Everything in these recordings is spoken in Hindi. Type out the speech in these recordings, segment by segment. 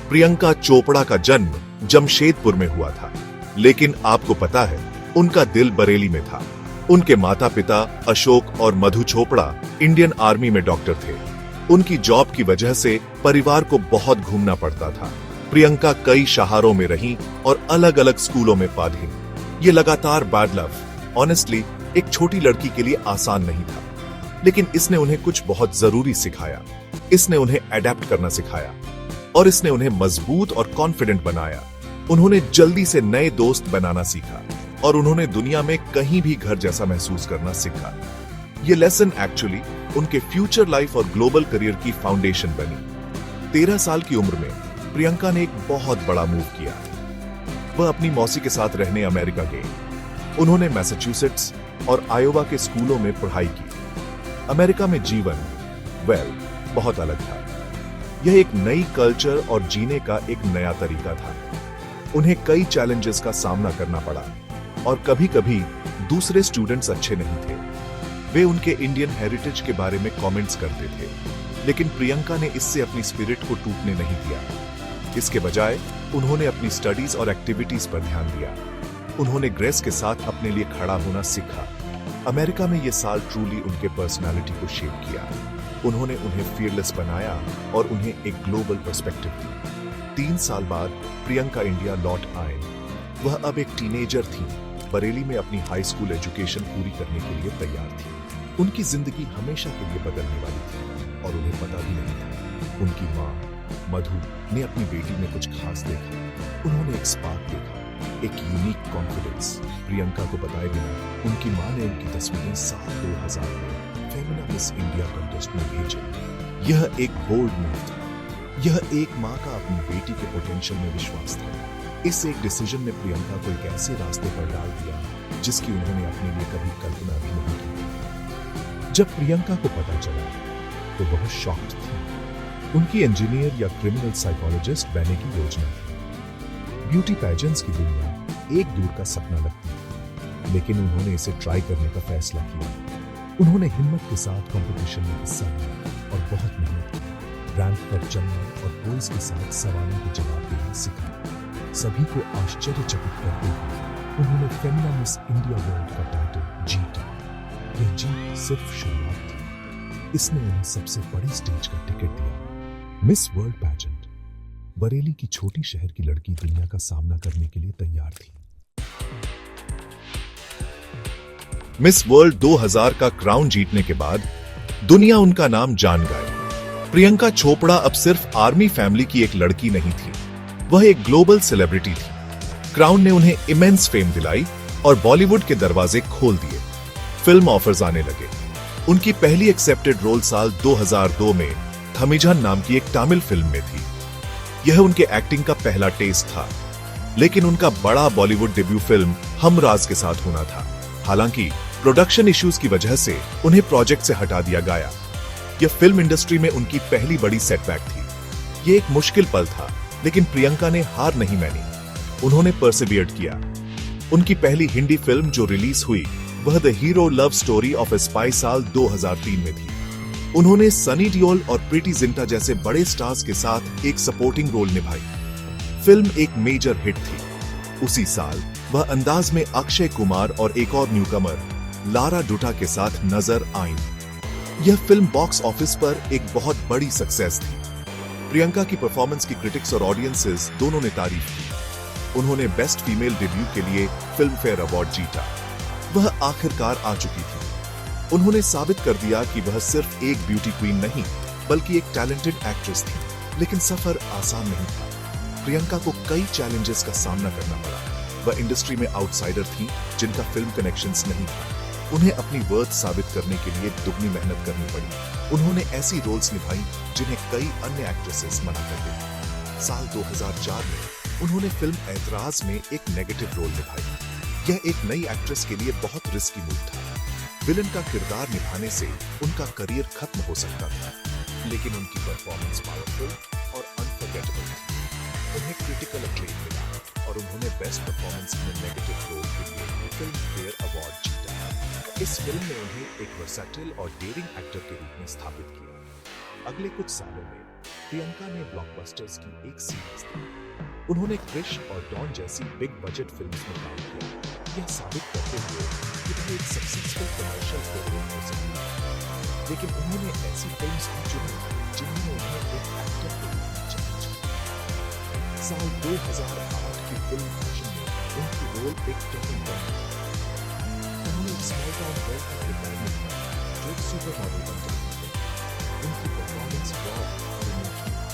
प्रियंका चोपड़ा का जन्म जमशेदपुर में हुआ था, लेकिन आपको पता है उनका दिल बरेली में था। उनके माता पिता अशोक और मधु चोपड़ा इंडियन आर्मी में डॉक्टर थे। उनकी जॉब की वजह से परिवार को बहुत घूमना पड़ता था। प्रियंका कई शहरों में रहीं और अलग अलग स्कूलों में पढ़ी। ये लगातार बैड लव ऑनेस्टली एक छोटी लड़की के लिए आसान नहीं था, लेकिन इसने उन्हें कुछ बहुत जरूरी सिखाया। इसने उन्हें अडेप्ट करना सिखाया और इसने उन्हें मजबूत और कॉन्फिडेंट बनाया। उन्होंने जल्दी से नए दोस्त बनाना सीखा और उन्होंने दुनिया में कहीं भी घर जैसा महसूस करना सीखा। ये लेसन एक्चुअली उनके फ्यूचर लाइफ और ग्लोबल करियर की फाउंडेशन बनी। 13 साल की उम्र में प्रियंका ने एक बहुत बड़ा मूव किया। वह अपनी मौसी के साथ रहने अमेरिका गए। उन्होंने मैसाचुसेट्स और आयोवा के स्कूलों में पढ़ाई की। अमेरिका में जीवन बहुत अलग था। यह एक नई कल्चर और जीने का एक नया तरीका था। उन्हें कई चैलेंजेस का सामना करना पड़ा और कभी-कभी दूसरे स्टूडेंट्स अच्छे नहीं थे। वे उनके इंडियन हेरिटेज के बारे में कमेंट्स करते थे, लेकिन प्रियंका ने इससे अपनी स्पिरिट को टूटने नहीं दिया। इसके बजाय उन्होंने अपनी स्टडीज और एक्टिविटीज पर ध्यान दिया। उन्होंने ग्रेस के साथ अपने लिए खड़ा होना सीखा। अमेरिका में यह साल ट्रूली उनके पर्सनालिटी को शेप किया। उन्होंने उन्हें फियरलेस बनाया और उन्हें एक ग्लोबल पर्सपेक्टिव दी। 3 साल बाद प्रियंका इंडिया लौट आए। वह अब एक टीनेजर थी, बरेली में अपनी हाई स्कूल एजुकेशन पूरी करने के लिए तैयार थी। उनकी जिंदगी हमेशा के लिए बदलने वाली थी और उन्हें पता भी नहीं था। उनकी माँ मधु ने अपनी बेटी में कुछ खास देखा। उन्होंने एक स्पार्क देखा, एक यूनिक कॉन्फिडेंस। प्रियंका को बताए बिना उनकी माँ ने उनकी तस्वीरें साल 2000 में फेमिना मिस इंडिया कॉन्टेस्ट में भेजी। यह एक बोल्ड मूव था। यह एक माँ का अपनी बेटी के पोटेंशियल में विश्वास था। इस एक डिसीजन ने प्रियंका को एक ऐसे रास्ते पर डाल दिया जिसकी उन्होंने अपने लिए कभी कल्पना भी नहीं की। जब प्रियंका को पता चला तो बहुत शॉक्ड थी। उनकी इंजीनियर या क्रिमिनल साइकोलॉजिस्ट बनने की योजना थी। ब्यूटी पैजेंट्स की दुनिया एक दूर का सपना लगती है, लेकिन उन्होंने इसे ट्राई करने का फैसला किया। उन्होंने हिम्मत के साथ कंपटीशन में हिस्सा लिया और बहुत मेहनत की। रैंक पर चलना और पोल्स के साथ सवालों के जवाब देना सीखा। सभी को आश्चर्यचकित करते हुए उन्होंने फेमिना मिस इंडिया वर्ल्ड का टाइटल जीता। यह जीत सिर्फ शुरुआत थी। इसने उन्हें सबसे बड़ी स्टेज का टिकट दिया। मिस वर्ल्ड पैजेंट बरेली की छोटी शहर की लड़की दुनिया का सामना करने के लिए तैयार थी। मिस वर्ल्ड 2000 का क्राउन जीतने के बाद दुनिया उनका नाम जान गई। प्रियंका चोपड़ा अब सिर्फ आर्मी फैमिली की एक लड़की नहीं थी, वह एक ग्लोबल सेलिब्रिटी थी। क्राउन ने उन्हें इमेंस फेम दिलाई और बॉलीवुड के दरवाजे खोल दिए। फिल्म ऑफर्स आने लगे। उनकी पहली एक्सेप्टेड रोल साल 2002 में थमिझन नाम की एक तमिल फिल्म में थी। यह उनके एक्टिंग का पहला टेस्ट था, लेकिन उनका बड़ा बॉलीवुड डेब्यू फिल्म हमराज के साथ होना था। हालांकि प्रोडक्शन इश्यूज की वजह से उन्हें प्रोजेक्ट से हटा दिया गया। यह फिल्म इंडस्ट्री में उनकी पहली बड़ी सेटबैक थी। यह एक मुश्किल पल था, लेकिन प्रियंका ने हार नहीं मानी। उन्होंने परसिवियर्ड किया। उनकी पहली हिंदी फिल्म जो रिलीज हुई वह the hero love story of A spy साल 2003 में थी। उन्होंने सनी दियोल और प्रीति जिंटा जैसे बड़े स्टार्स के साथ एक सपोर्टिंग रोल निभाई। फिल्म एक मेजर हिट थी। उसी साल वह अंदाज में अक्षय कुमार और एक और न्यूकमर लारा डुटा के साथ नजर आईं। यह फिल्म बॉक्स ऑफिस पर एक बहुत बड़ी सक्सेस थी। प्रियंका की परफॉर्मेंस की क्रिटिक्स और ऑडियंसेस दोनों ने तारीफ की। उन्होंने बेस्ट फीमेल डेब्यू के लिए फिल्म फेयर अवार्ड जीता। वह आखिरकार आ चुकी थी। उन्होंने साबित कर दिया कि वह सिर्फ एक ब्यूटी क्वीन नहीं, बल्कि एक टैलेंटेड एक्ट्रेस थी। लेकिन सफर आसान नहीं था। प्रियंका को कई चैलेंजेस का सामना करना पड़ा। वह इंडस्ट्री में आउटसाइडर थी जिनका फिल्म कनेक्शंस नहीं था। उन्हें अपनी वर्थ साबित करने के लिए दुगनी मेहनत करनी पड़ी। उन्होंने ऐसी रोल्स निभाई जिन्हें कई अन्य एक्ट्रेसेस मना करते थे। साल 2004 में उन्होंने फिल्म ऐतराज में एक नेगेटिव रोल निभाई। यह एक नई एक्ट्रेस के लिए बहुत रिस्की मूव था। विलन का किरदार निभाने से उनका करियर खत्म हो सकता था, लेकिन उनकी परफॉर्मेंस पावरफुल और अनफॉरगेटेबल थी। उन्हें क्रिटिकल अक्लेम मिला और उन्होंने best performance in negative role के लिए फिल्म फेयर अवार्ड जीता। इस फिल्म ने उन्हें एक वर्सेटाइल और डेयरिंग एक्टर के रूप में स्थापित किया। अगले कुछ सालों में प्रियंका ने ब्लॉकबस्टर्स की एक सीरीज दी। उन्होंने क्रिश और डॉन जैसी बिग बजट फिल्म्स में काम किया, यह साबित करते हुए कि वह एक सक्सेसफुल कमर्शियल हीरोइन हो सकती है। लेकिन उन्होंने ऐसी फिल्म्स भी चुनी जिनमें उन्हें एक एक्टर के रूप में जाना चाहिए। साल 2008 की फिल्म फैशन में उनकी रोल एक टर्निंग पॉइंट था। उन्होंने एक स्मॉल टाउन गर्ल का किरदार निभाया जो एक सुपर मॉडल बन जाती है। उनकी परफॉर्मेंस रॉ और इमोशनल,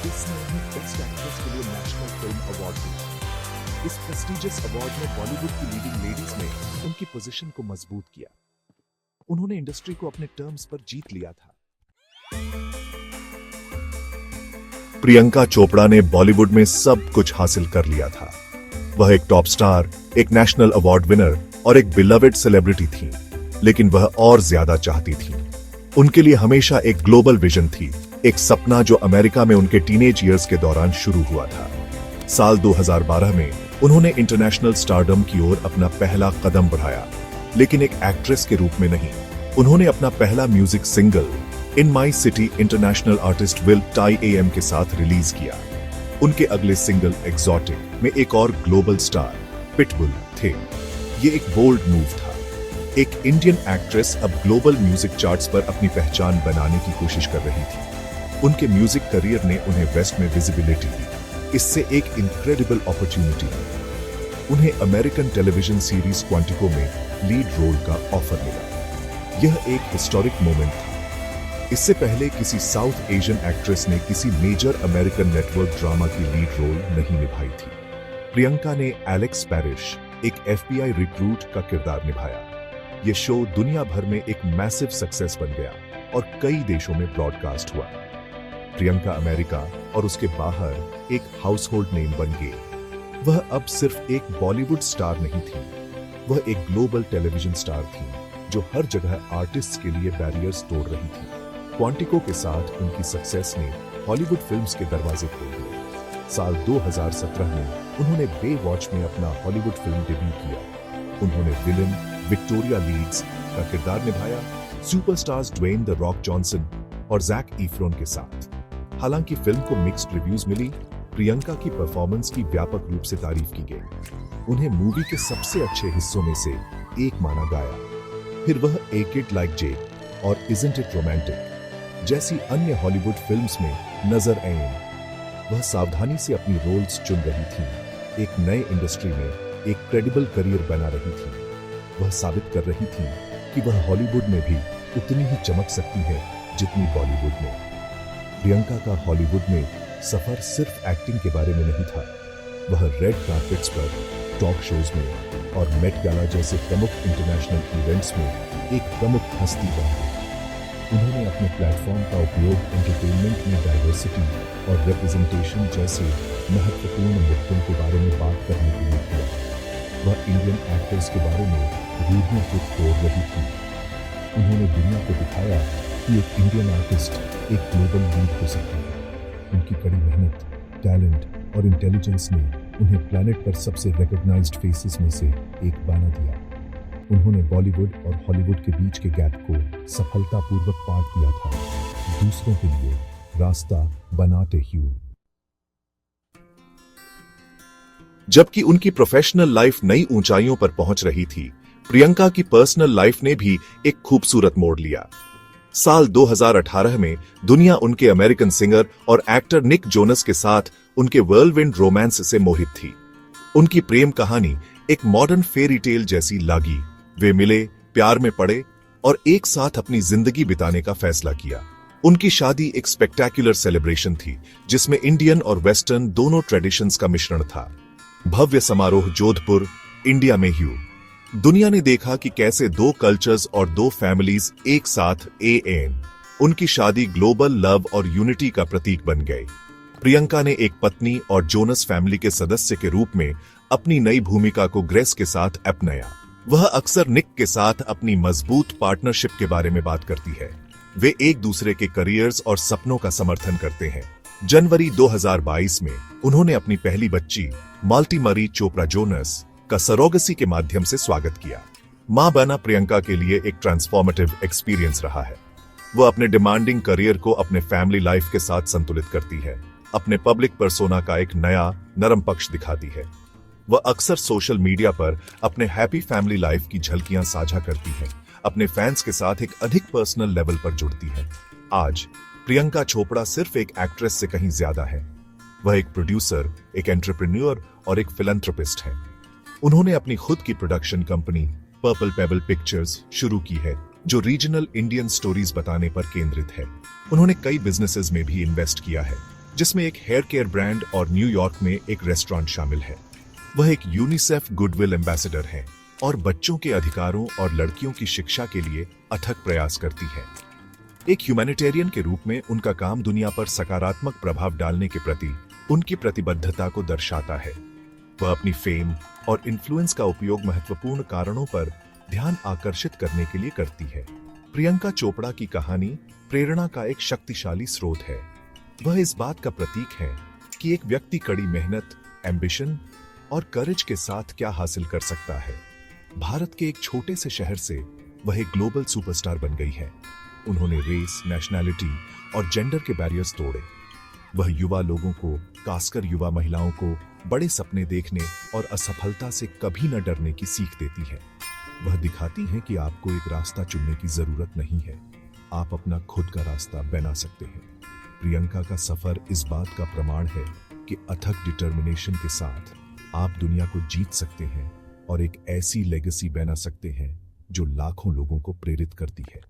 इसने उन्हें बेस्ट एक्ट्रेस के लिए नेशनल फिल्म अवार्ड दिया। इस प्रेस्टिजियस अवार्ड ने बॉलीवुड की लीडिंग लेडीज में उनकी पोजीशन को मजबूत किया। उन्होंने इंडस्ट्री को अपने टर्म्स पर जीत लिया था। प्रियंका चोपड़ा ने बॉलीवुड में सब कुछ हासिल कर लिया था। वह एक टॉप स्टार, एक नेशनल अवार्ड विनर और एक बिलवेड सेलिब्रिटी थी, लेकिन वह और ज्यादा चाहती थी। उनके लिए हमेशा एक ग्लोबल विजन थी, एक सपना जो अमेरिका में उनके टीनेज ईयर्स के दौरान शुरू हुआ था। साल 2012 में उन्होंने इंटरनेशनल स्टारडम की ओर अपना पहला कदम बढ़ाया, लेकिन एक एक्ट्रेस के रूप में नहीं। उन्होंने अपना पहला music single in my city international artist will tie AM के साथ रिलीज किया। उनके अगले सिंगल एक्सोटिक में एक और ग्लोबल स्टार पिटबुल थे। ये एक बोल्ड मूव था। एक इंडियन एक्ट्रेस अब ग्लोबल म्यूजिक चार्ट्स पर अपनी पहचान बनाने की कोशिश कर रही थी। उनके म्यूजिक करियर ने उन्हें वेस्ट में विजिबिलिटी दी। इससे एक इनक्रेडिबल अपॉर्चुनिटी दी। उन्हें अमेरिकन टेलीविजन सीरीज क्वांटिको में लीड रोल का ऑफर मिला। यह एक हिस्टोरिक मोमेंट था। इससे पहले किसी साउथ एशियन एक्ट्रेस ने किसी मेजर अमेरिकन नेटवर्क ड्रामा की लीड रोल नहीं निभाई थी। प्रियंका ने एलेक्स पैरिश, एक FBI रिक्रूट का किरदार निभाया। यह शो दुनिया भर में एक मैसिव सक्सेस बन गया और कई देशों में ब्रॉडकास्ट हुआ। प्रियंका अमेरिका और उसके बाहर एक हाउसहोल्ड नेम बन गई। वह अब सिर्फ एक बॉलीवुड स्टार नहीं थी, वह एक ग्लोबल टेलीविजन स्टार थी जो हर जगह आर्टिस्ट्स के लिए बैरियर्स तोड़ रही थी। क्वांटिको के साथ उनकी सक्सेस ने हॉलीवुड फिल्म्स के दरवाजे खोल दिए। साल 2017 में उन्होंने बेवॉच में अपना हॉलीवुड फिल्म डेब्यू किया। उन्होंने विलन विक्टोरिया लीड्स का किरदार निभाया, superstars Dwayne the Rock Johnson और जैक इफ्रोन के साथ। हालांकि फिल्म को मिक्स्ड रिव्यूज मिली, प्रियंका की परफॉर्मेंस की व्यापक रूप से तारीफ की गई। उन्हें मूवी के सबसे अच्छे हिस्सों में से एक माना गया। फिर वह ए किड लाइक जेक और इजंट इट रोमांटिक जैसी अन्य हॉलीवुड फिल्म्स में नजर आई। वह सावधानी से अपनी रोल्स चुन रही थी, एक नए इंडस्ट्री में एक क्रेडिबल करियर बना रही थी। वह साबित कर रही थी कि वह हॉलीवुड में भी उतनी ही चमक सकती है जितनी बॉलीवुड में। प्रियंका का हॉलीवुड में सफर सिर्फ एक्टिंग के बारे में नहीं था। वह रेड कार्पेट्स पर, टॉक शोज में और मेट गाला जैसे प्रमुख इंटरनेशनल इवेंट्स में एक प्रमुख हस्ती बन गई। उन्होंने अपने प्लेटफॉर्म का उपयोग एंटरटेनमेंट में डाइवर्सिटी और रिप्रेजेंटेशन जैसे महत्वपूर्ण मुद्दों के बारे में बात करने के लिए किया। वह इंडियन एक्टर्स के बारे में रूढ़ियों को तोड़ रही थी। उन्होंने दुनिया को दिखाया कि एक इंडियन आर्टिस्ट एक ग्लोबल लीड हो सकती है। उनकी कड़ी मेहनत, टैलेंट और इंटेलिजेंस ने उन्हें प्लैनेट पर सबसे रिकॉग्नाइज्ड फेसेस में से एक बना दिया। उन्होंने बॉलीवुड और हॉलीवुड के बीच के गैप को सफलतापूर्वक पार किया था, दूसरों के लिए रास्ता बनाते हुए। जबकि उनकी प्रोफेशनल लाइफ नई ऊंचाइयों पर पहुंच रही थी, प्रियंका की पर्सनल लाइफ ने भी एक खूबसूरत मोड़ लिया। साल 2018 में दुनिया उनके अमेरिकन सिंगर और एक्टर निक जोनस के साथ उनके व्हर्लविंड रोमांस से मोहित थी। उनकी प्रेम कहानी एक मॉडर्न फेरी टेल जैसी लगी। वे मिले, प्यार में पड़े और एक साथ अपनी जिंदगी बिताने का फैसला किया। उनकी शादी एक स्पेक्टेक्युलर सेलिब्रेशन थी जिसमें इंडियन और वेस्टर्न दोनों ट्रेडिशंस का मिश्रण था। भव्य समारोह जोधपुर, इंडिया में हुआ। दुनिया ने देखा कि कैसे दो कल्चर्स और दो फैमिलीज एक साथ एन। उनकी शादी ग्लोबल लव और यूनिटी का प्रतीक बन गई। प्रियंका ने एक पत्नी और जोनस फैमिली के सदस्य के रूप में अपनी नई भूमिका को ग्रेस के साथ अपनाया। वह अक्सर निक के साथ अपनी मजबूत पार्टनरशिप के बारे में बात करती है। वे एक दूसरे के करियर्स और सपनों का समर्थन करते हैं। जनवरी 2022 में उन्होंने अपनी पहली बच्ची माल्टी मरी चोपड़ा जोनस का सरोगेसी के माध्यम से स्वागत किया। मां बना प्रियंका के लिए एक ट्रांसफॉर्मेटिव एक्सपीरियंस रहा है। वो अपने डिमांडिंग करियर को अपने फैमिली लाइफ के साथ संतुलित करती है, अपने पब्लिक पर्सोना का एक नया नरम पक्ष दिखाती है। वह अक्सर सोशल मीडिया पर अपने हैप्पी फैमिली लाइफ की झलकियां साझा करती है, अपने फैंस के साथ एक अधिक पर्सनल लेवल पर जुड़ती है। आज प्रियंका चोपड़ा सिर्फ एक एक्ट्रेस से कहीं ज्यादा है। वह एक प्रोड्यूसर, एक एंटरप्रेन्योर और एक फिलैंथ्रोपिस्ट है। उन्होंने अपनी खुद की production company purple payable pictures शुरू की है, जो रीजनल इंडियन स्टोरीज बताने पर केंद्रित है। उन्होंने कई बिजनेसेस में भी इन्वेस्ट किया है, जिसमें एक हेयर केयर ब्रांड और न्यूयॉर्क में एक रेस्टोरेंट शामिल है। वह एक यूनिसेफ गुडविल एम्बेसडर है और बच्चों के अधिकारों और लड़कियों की शिक्षा के लिए अथक प्रयास करती है। एक ह्यूमैनिटेरियन के रूप में उनका काम दुनिया पर सकारात्मक प्रभाव डालने के प्रति उनकी प्रतिबद्धता को दर्शाता है। वह अपनी फेम और इन्फ्लुएंस का उपयोग महत्वपूर्ण कारणों पर ध्यान आकर्षित करने के लिए करती है। प्रियंका चोपड़ा की कहानी प्रेरणा का एक शक्तिशाली स्रोत है। वह इस बात का प्रतीक है कि एक व्यक्ति कड़ी मेहनत, एम्बिशन और करेज के साथ क्या हासिल कर सकता है। भारत के एक छोटे से शहर से वह एक ग्लोबल सुपरस्टार बन गई है। उन्होंने रेस, नेशनैलिटी और जेंडर के बैरियर्स तोड़े। वह युवा लोगों को, खासकर युवा महिलाओं को, बड़े सपने देखने और असफलता से कभी न डरने की सीख देती है। वह दिखाती है कि आपको एक रास्ता चुनने की जरूरत नहीं है, आप अपना खुद का रास्ता बना सकते हैं। प्रियंका का सफर इस बात का प्रमाण है कि अथक डिटर्मिनेशन के साथ आप दुनिया को जीत सकते हैं और एक ऐसी लेगेसी बना सकते हैं जो लाखों लोगों को प्रेरित करती है।